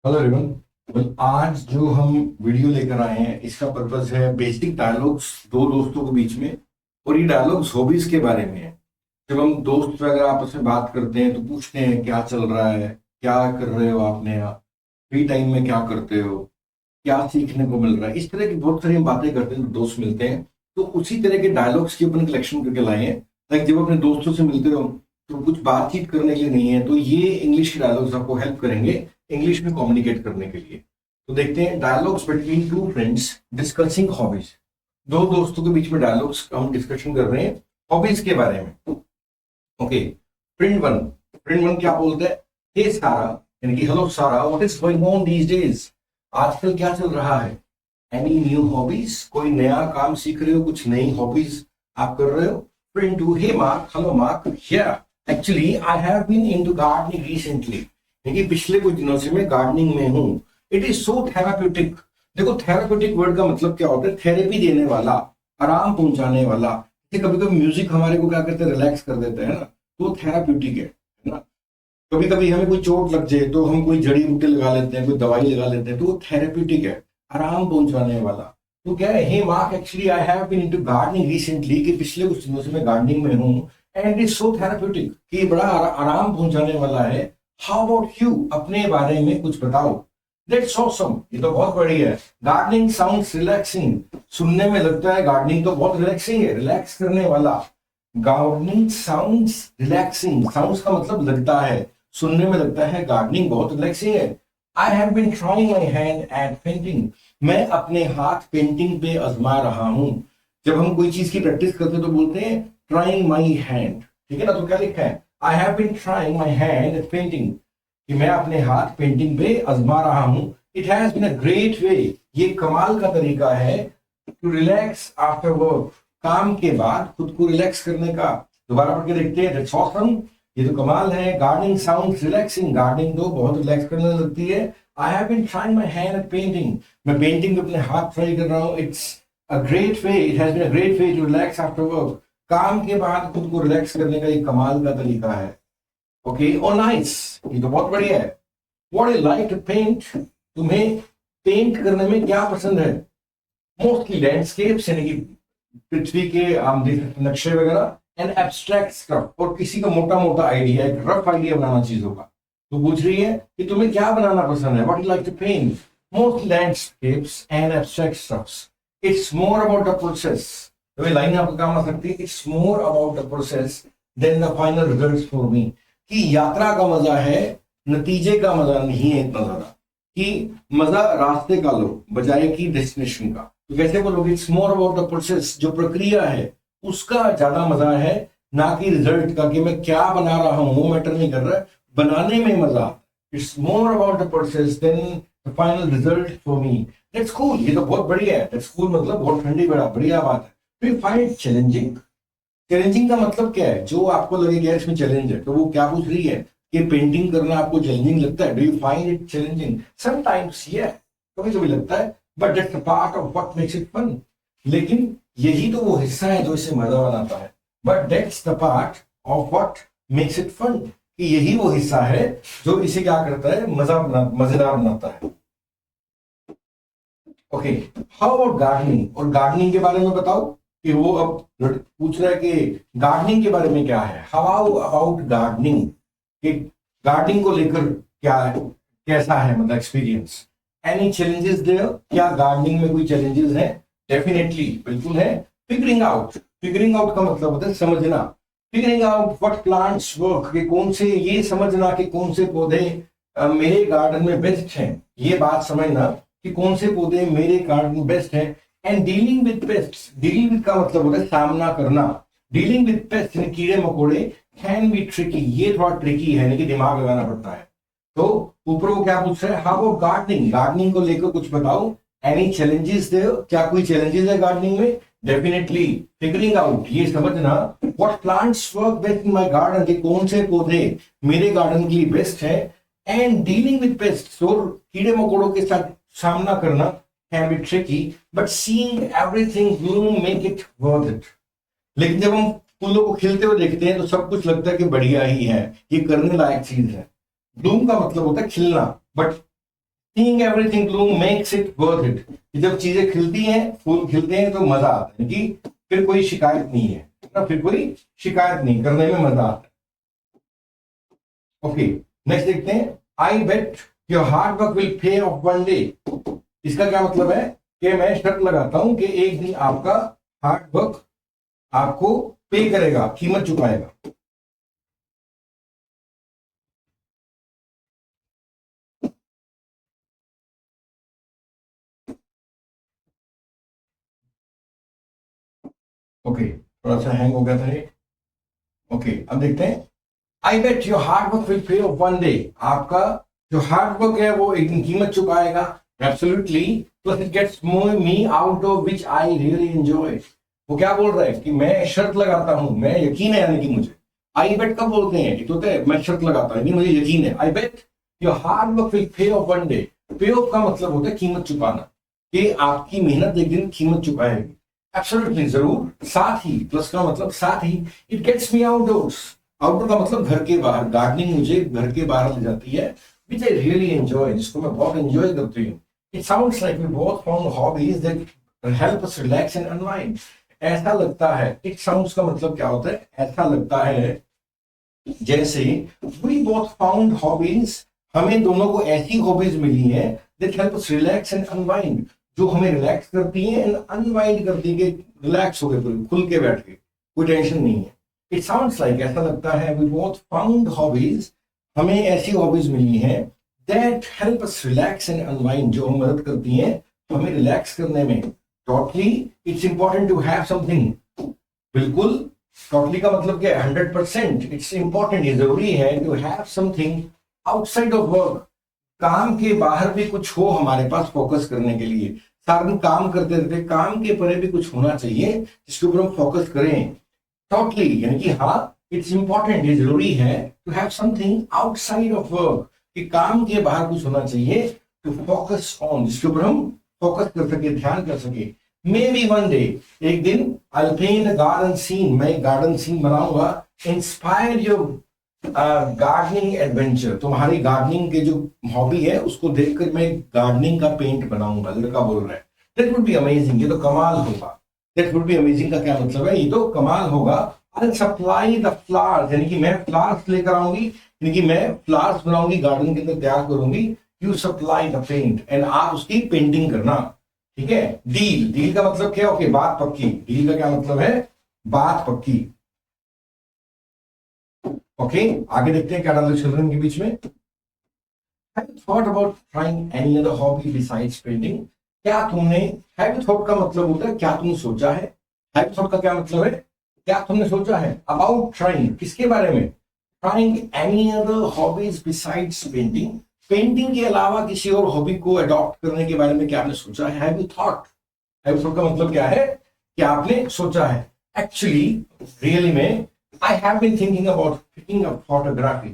Hello everyone. आज जो हम वीडियो लेकर आए हैं इसका पर्पस है बेसिक डायलॉग्स दो दोस्तों के बीच में। और ये डायलॉग्स हॉबीज के बारे में है। जब हम दोस्त वगैरह आपस में बात करते हैं तो पूछते हैं क्या चल रहा है, क्या कर रहे हो आपने, यहाँ फ्री टाइम में क्या करते हो, क्या सीखने को मिल रहा है। इस तरह की बहुत सारी हम बातें करते हैं, दोस्त मिलते हैं तो उसी तरह के डायलॉग्स की अपन कलेक्शन करके लाए हैं ताकि जब अपने दोस्तों से मिलते हो तो कुछ बातचीत करने के लिए नहीं है, तो ये इंग्लिश के डायलॉग्स आपको हेल्प करेंगे इंग्लिश में कम्युनिकेट करने के लिए। तो देखते हैं dialogues between two friends discussing hobbies. दो दोस्तों के बीच में डायलॉग्स हम डिस्कशन कर रहे हैं हॉबीज के बारे में। ओके, फ्रेंड वन क्या बोलते हैं? हे सारा, यानी कि हेलो सारा, what is going on these days? आजकल क्या चल रहा है? Any new hobbies? कोई नया काम सीख रहे हो, कुछ नई हॉबीज आप कर रहे हो? Friend two, hey Mark, hello Mark, yeah actually I have been into gardening recently. देखिए पिछले कुछ दिनों से मैं गार्डनिंग में हूँ। It is so therapeutic. देखो थेराप्यूटिक वर्ड का मतलब क्या होता है? थेरेपी देने वाला, आराम पहुंचाने वाला। कभी कभी म्यूजिक हमारे को क्या करते हैं, रिलैक्स कर देते हैं ना, तो थेराप्यूटिक है ना। कभी कभी हमें कोई चोट लग जाए तो हम कोई जड़ी बूटी लगा लेते हैं, कोई दवाई लगा लेते हैं, तो वो थेरेप्यूटिक है, आराम पहुंचाने वाला। तो क्या है, hey Mark actually I have been into gardening recently, कि पिछले कुछ दिनों से मैं गार्डनिंग में हूँ। And it is so therapeutic, कि बड़ा आराम पहुंचाने वाला है। How about you? अपने बारे में कुछ बताओ। दैट्स ऑसम, ये तो बहुत बढ़िया है। गार्डनिंग साउंड्स रिलैक्सिंग, सुनने में लगता है गार्डनिंग तो बहुत रिलैक्सिंग है, रिलैक्स करने वाला। गार्डनिंग साउंड्स रिलैक्सिंग, साउंड्स का मतलब लगता है, सुनने में लगता है गार्डनिंग बहुत रिलैक्सिंग है। I have been trying my hand at painting, मैं अपने हाथ पेंटिंग पे आजमा रहा हूं। जब हम कोई चीज की प्रैक्टिस करते हैं तो बोलते हैं ट्राइंग माई हैंड, ठीक है ना। तो क्या लिखा है? I have been trying my hand at painting, कि मैं अपने हाथ पेंटिंग पे आजमा रहा हूं। It has been a great way, ये कमाल का तरीका है, टू रिलैक्स आफ्टर वर्क, काम के बाद खुद को रिलैक्स करने का। दोबारा पढ़ के देखते हैं, दैट्स ऑसम, ये तो कमाल है। गार्डनिंग साउंड्स रिलैक्सिंग, गार्डनिंग तो बहुत रिलैक्स करने लगती है। I have been trying my hand at painting, मैं पेंटिंग पे अपने हाथ ट्राई कर रहा हूँ। It's a great way, it has been a great way to relax after work, काम के बाद खुद को रिलैक्स करने का एक कमाल का तरीका है। ओके, और नाइस, ये तो बहुत बढ़िया है। What you like to paint, तुम्हें पेंट करने में क्या पसंद है? मोस्टली लैंडस्केप्स, यानी कि पृथ्वी के हम देख सकते हैं नक्शे वगैरह। एंड एब्स्ट्रैक्ट स्टफ, और किसी का मोटा मोटा आइडिया, एक रफ आइडिया बनाना चीजों का। तो पूछ रही है कि तुम्हें क्या बनाना पसंद है, what you like to paint. Most landscapes and abstract stuffs, it's more about the process. तो ये लाइन आपको काम आ सकती है, it's more about the process than the final result for me, कि यात्रा का मजा है, नतीजे का मजा नहीं है इतना ज्यादा। कि मजा रास्ते का लो बजाय कि डेस्टिनेशन का। तो कैसे बोलोगे? It's more about the process, जो प्रक्रिया है उसका ज्यादा मजा है, ना कि रिजल्ट का, कि मैं क्या बना रहा हूं वो मैटर नहीं कर रहा है, बनाने में मजा। It's more about the process than the final result for me. That's cool, ये तो बहुत बढ़िया है। दैट्स कूल मतलब बहुत ठंडी बड़ा बढ़िया बात है। Do you find challenging? Challenging का मतलब क्या है? जो आपको लगे कि यार इसमें चैलेंज है, तो वो क्या पूछ रही है कि पेंटिंग करना आपको चैलेंजिंग लगता है? Do you find it challenging? Sometimes ये कभी कभी लगता है, but that's a part of what makes it fun. लेकिन यही तो वो हिस्सा है जो इसे मजा बनाता है। But that's the part of what makes it fun, कि यही वो हिस्सा है जो इसे क्या करता है, मजेदार बनाता है। Okay, how about gardening? और गार्डनिंग के बारे में बताओ, कि वो अब पूछ रहा है कि गार्डनिंग के बारे में क्या है। हाउ अबाउट गार्डनिंग, कि गार्डनिंग को लेकर क्या है, कैसा है, मतलब एक्सपीरियंस। Any challenges there? क्या गार्डनिंग में कोई चैलेंजेस हैं? डेफिनेटली, बिल्कुल है। फिगरिंग आउट, फिगरिंग आउट का मतलब होता है समझना। Figuring out what plants work, कि कौन से, ये समझना कि कौन से पौधे मेरे गार्डन में बेस्ट हैं, ये बात समझना कि कौन से पौधे मेरे गार्डन में बेस्ट हैं। And dealing with pests, dealing with का मतलब होता है सामना करना। डीलिंग विद पेस्ट, कीड़े मकोड़े, कैन बी ट्रिकी, ये थोड़ा ट्रिकी है, लेकिन दिमाग लगाना पड़ता है। तो ऊपर वो क्या पूछ रहे हैं, हाउ अबाउट गार्डनिंग, गार्डनिंग को लेकर कुछ बताओ। Any challenges there? क्या कोई चैलेंजेस है गार्डनिंग में? डेफिनेटली। फिगरिंग आउट, ये समझना, what plants work best in my garden, के कौन से पौधे मेरे गार्डन के लिए बेस्ट है। एंड डीलिंग विद पेस्ट, और कीड़े मकोड़ों के साथ सामना करना, can be tricky, but seeing everything Bloom make it worth it. लेकिन जब हम फूलों को खिलते हुए देखते हैं तो सब कुछ लगता है कि बढ़िया ही है, ये करने लायक चीज है। ब्लूम का मतलब होता है खिलना, but seeing everything Bloom makes it worth it. जब चीजें खिलती हैं, फूल खिलते हैं तो मजा आता है, कि फिर कोई शिकायत नहीं है ना, फिर कोई शिकायत नहीं, करने में मजा आता है। ओके, नेक्स्ट देखते हैं, I bet your hard work will pay off one day. इसका क्या मतलब है कि मैं शर्त लगाता हूं कि एक दिन आपका हार्ड वर्क आपको पे करेगा, कीमत चुकाएगा। ओके, थोड़ा सा हैंग हो गया था ये। ओके, अब देखते हैं, I bet your hard work will pay off one day. आपका जो हार्ड वर्क है वो एक दिन कीमत चुकाएगा। Absolutely, plus it gets me out of which I really enjoy. वो क्या बोल रहा है कि मैं शर्त लगाता हूं, मैं यकीन है, यानी कि मुझे आई बेट कब बोलते हैं, एक होता है मैं शर्त लगाता हूं, मुझे यकीन है। I bet your hard work will pay off one day. Pay off का मतलब होता है कीमत चुकाना, कि आपकी मेहनत एक दिन कीमत चुकाएगी। एब्सोल्युटली, जरूर, साथ ही, प्लस का मतलब साथ ही। It gets me outdoors. Outdoor का मतलब घर के बाहर, गार्डनिंग मुझे घर के बाहर ले जाती है, विच आई रियली एंजॉय, जिसको मैं बहुत एंजॉय करती हूँ। It sounds like we both found hobbies that help us relax and unwind. ऐसा लगता है, इट साउंड्स का मतलब क्या होता है, ऐसा लगता है जैसे वी बोथ फाउंड हॉबीज, हमें दोनों को ऐसी हॉबीज मिली हैं that help us relax and unwind, जो हमें रिलैक्स करती है एंड अनवाइंड करती है, रिलैक्स हो गए, पूरे खुल के बैठ के, कोई टेंशन नहीं है। इट साउंड्स लाइक, ऐसा लगता है, वी बोथ फाउंड हॉबीज, हमें ऐसी हॉबीज मिली हैं that help us relax and unwind, जो हम मदद करती हैं हमें रिलैक्स करने में। Totally it's important to have something, बिल्कुल, टोटली का मतलब क्या है, 100%, इट्स इंपॉर्टेंट, ये जरूरी है to have something outside of work, काम के बाहर भी कुछ हो हमारे पास फोकस करने के लिए। सारा दिन काम करते रहते, काम के परे भी कुछ होना चाहिए जिसके ऊपर हम फोकस करें। टोटली यानी कि हाँ, इट्स इंपॉर्टेंट, ये जरूरी है to have something outside of work, कि काम के बाहर कुछ होना चाहिए टू फोकस ऑन, जिसके ऊपर हम फोकस कर सके, ध्यान कर सके। मे बी वन डे, एक दिन, आई पेंट अ गार्डन सीन, मैं गार्डन सीन बनाऊंगा, इंस्पायर योर गार्डनिंग एडवेंचर, तुम्हारी गार्डनिंग के जो हॉबी है उसको देखकर मैं गार्डनिंग का पेंट बनाऊंगा, लड़का बोल रहा है। दैट वुड बी अमेजिंग, ये तो कमाल होगा। दैट वुड बी अमेजिंग का क्या मतलब है, ये तो कमाल होगा। आई सप्लाई द फ्लावर्स, यानी कि मैं फ्लावर्स लेकर आऊंगी, यानी कि मैं फ्लावर्स बनाऊंगी, गार्डन के अंदर तैयार करूंगी। You supply the paint, and आप उसकी पेंटिंग करना, ठीक है। डील, डील का मतलब क्या, ओके, बात पक्की। डील का क्या मतलब है, बात पक्की। ओके, आगे देखते हैं क्या डाला चिल्ड्रन के बीच में। Have you thought about trying any other hobby besides painting? क्या तुमने, have you thought का मतलब होता है क्या तुमने सोचा है। have you thought का क्या मतलब है, क्या तुमने सोचा है। About trying, किसके बारे में, trying any other hobbies besides painting, painting के अलावा किसी और हॉबी को अडॉप्ट करने के बारे में क्या आपने सोचा है। Have you thought, have you thought का मतलब क्या है, क्या आपने सोचा है। एक्चुअली, रियली में, I have been thinking about picking up photography,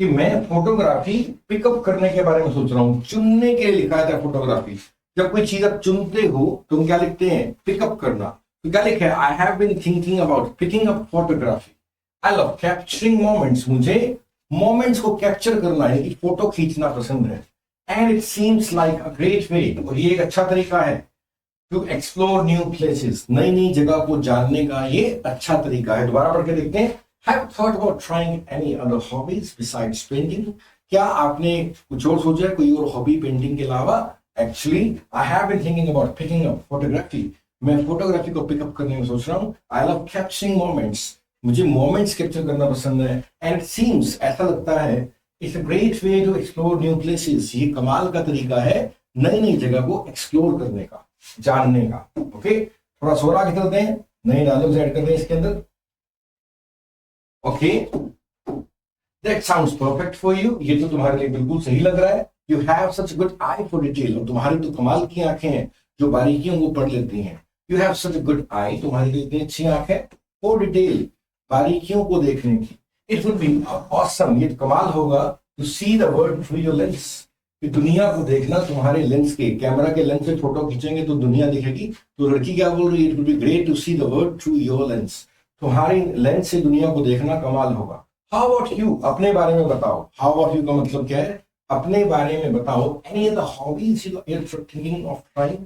कि मैं फोटोग्राफी पिकअप करने के बारे में सोच रहा हूं। चुनने के लिए लिखा था फोटोग्राफी, जब कोई चीज आप चुनते हो तो हम क्या लिखते हैं, पिकअप करना। तो क्या लिखा है, I have been thinking about picking up photography, I love capturing moments, मुझे मोमेंट्स को कैप्चर करना है, कि फोटो खींचना पसंद है। And it seems like a great way, और ये एक अच्छा तरीका है, टू एक्सप्लोर न्यू प्लेसेस, नई नई जगह को जानने का ये अच्छा तरीका है। दोबारा पढ़ के देखते हैं। Have you thought about trying any other hobbies besides painting? क्या आपने कुछ और सोचा है, कोई और हॉबी पेंटिंग के अलावा। Actually, I have been thinking about picking up photography, मैं फोटोग्राफी को पिकअप करने में सोच रहा हूँ। आई लव कैप्चरिंग मोमेंट्स, मुझे मोमेंट्स कैप्चर करना पसंद है। एंड सीम्स, ऐसा लगता है, it's a great way to explore new places, ये कमाल का तरीका है नई नई जगह को एक्सप्लोर करने का, जानने का। ओके, थोड़ा सोरा आगे चलते हैं, नए डायलॉग्स ऐड करते हैं इसके अंदर। Okay, that sounds perfect for you, ये तो तुम्हारे लिए बिल्कुल सही लग रहा है। You have such good I for detail, और तुम्हारी तो कमाल की आंखें हैं जो बारीकियों को पढ़ लेती हैं। You have such good I, तुम्हारी लिए इतनी अच्छी आंख है, फॉर डिटेल, बारीकियों को देखने की। इट वुड बी ऑसम, ये कमाल होगा, to see the world through your lens, कि दुनिया को देखना तुम्हारे लेंस के, कैमरा के लेंस से फोटो खींचेंगे तो दुनिया दिखेगी। तो लड़की क्या बोल रही है, it would be great to see the world through your lens, तुम्हारी लेंस से दुनिया को देखना कमाल होगा। हाउ अबाउट यू, अपने बारे में बताओ। हाउ अबाउट यू का मतलब क्या है, अपने बारे में बताओ। Any other hobbies you are thinking of trying,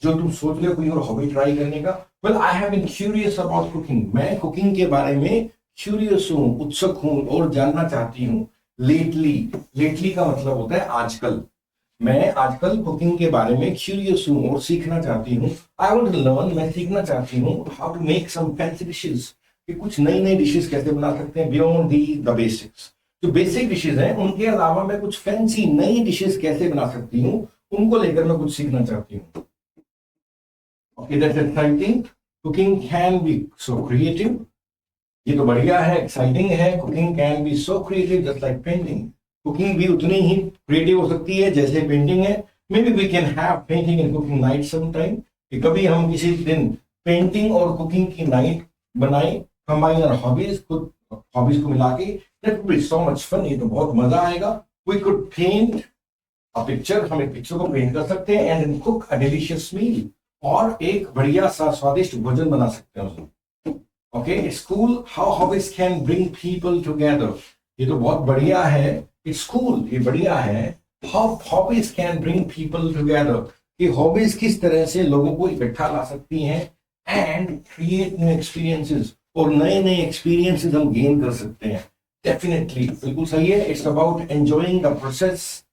जो तुम सोच रहे हो कोई और हॉबी ट्राई करने का? Well, I have been curious about cooking. मैं कुकिंग के बारे में क्यूरियस हूँ, उत्सुक हूँ और जानना चाहती हूँ। लेटली का मतलब होता है आजकल। मैं आजकल कुकिंग के बारे में क्यूरियस हूँ और सीखना चाहती हूँ। आई वांट टू लर्न, मैं सीखना चाहती हूँ how to make some fancy dishes, कि कुछ नई नई डिशेस कैसे बना सकते हैं बियॉन्ड द बेसिक्स। जो बेसिक डिशेस हैं उनके अलावा मैं कुछ फैंसी नई डिशेस कैसे बना सकती हूँ, उनको लेकर मैं कुछ सीखना चाहती हूँ। Okay, that's exciting. Cooking can be so creative. ये तो बढ़िया है, एक्साइटिंग है। Cooking can be so creative just like painting. Cooking भी उतनी ही क्रिएटिव हो सकती है जैसे पेंटिंग है। Maybe we can have painting and cooking night some time, कि कभी हम किसी दिन पेंटिंग और कुकिंग की नाइट बनाएं, कंबाइन आवर हॉबीज, खुद हॉबीज को मिला के। That would be so much fun, ये तो बहुत मजा आएगा। We could paint a picture, हम एक पिक्चर को पेंट कर सकते हैं, and cook a delicious meal, और एक बढ़िया सा स्वादिष्ट भोजन बना सकते हैं उसमें। Okay, school, how hobbies can bring people together. ये तो बहुत बढ़िया है। इट्स कूल, ये बढ़िया है। How hobbies can bring people together, कि हॉबीज किस तरह से लोगों को इकट्ठा ला सकती हैं, एंड क्रिएट न्यू एक्सपीरियंसेस, और नए नए एक्सपीरियंसेस हम गेन कर सकते हैं। डेफिनेटली, बिल्कुल सही है। It's about enjoying the process.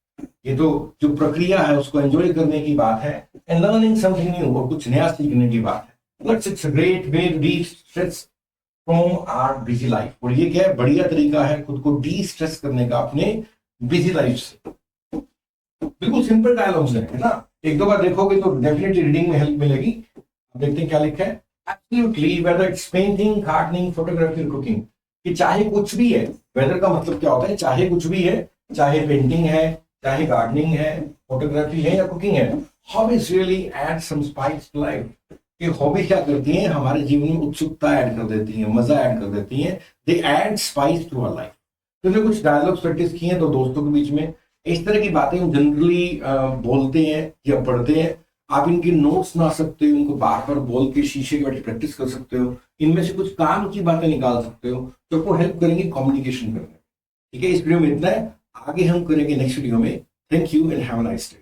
ये तो जो प्रक्रिया है उसको एंजॉय करने की बात है, एंड लर्निंग समथिंग न्यू, और कुछ नया सीखने की बात है। It's a great way to destress from our busy life. और ये क्या है, बढ़िया तरीका है खुद को डी स्ट्रेस करने का अपने बिजी लाइफ से। बिल्कुल सिंपल डायलॉग्स है ना, एक दो बार देखोगे तो डेफिनेटली रीडिंग में हेल्प मिलेगी। अब देखते हैं क्या लिखा है। Absolutely, whether it's painting, gardening, photography, cooking, कि चाहे कुछ भी है। वेदर का मतलब क्या होता है, चाहे कुछ भी है, चाहे पेंटिंग है, चाहे गार्डनिंग है, फोटोग्राफी है या कुकिंग है। Hobbies really add some spice to life. कि हॉबी क्या करती हैं, हमारे जीवन में उत्सुकता ऐड कर देती हैं, मजा ऐड कर देती हैं। They add spice to our life. तो हमने कुछ डायलॉग्स प्रैक्टिस किए हैं तो दोस्तों के बीच में। इस तरह की बातें हम जनरली बोलते हैं या पढ़ते हैं। आप इनकी नोट्स बना सकते हो, उनको बार बार बोल के शीशे के बैठे प्रैक्टिस कर सकते हो। इनमें से कुछ काम की बातें निकाल सकते हो जो आपको हेल्प करेंगे कम्युनिकेशन करने में। ठीक है, इस वीडियो में इतना है। आगे हम करेंगे नेक्स्ट वीडियो में। Thank you and have a nice day.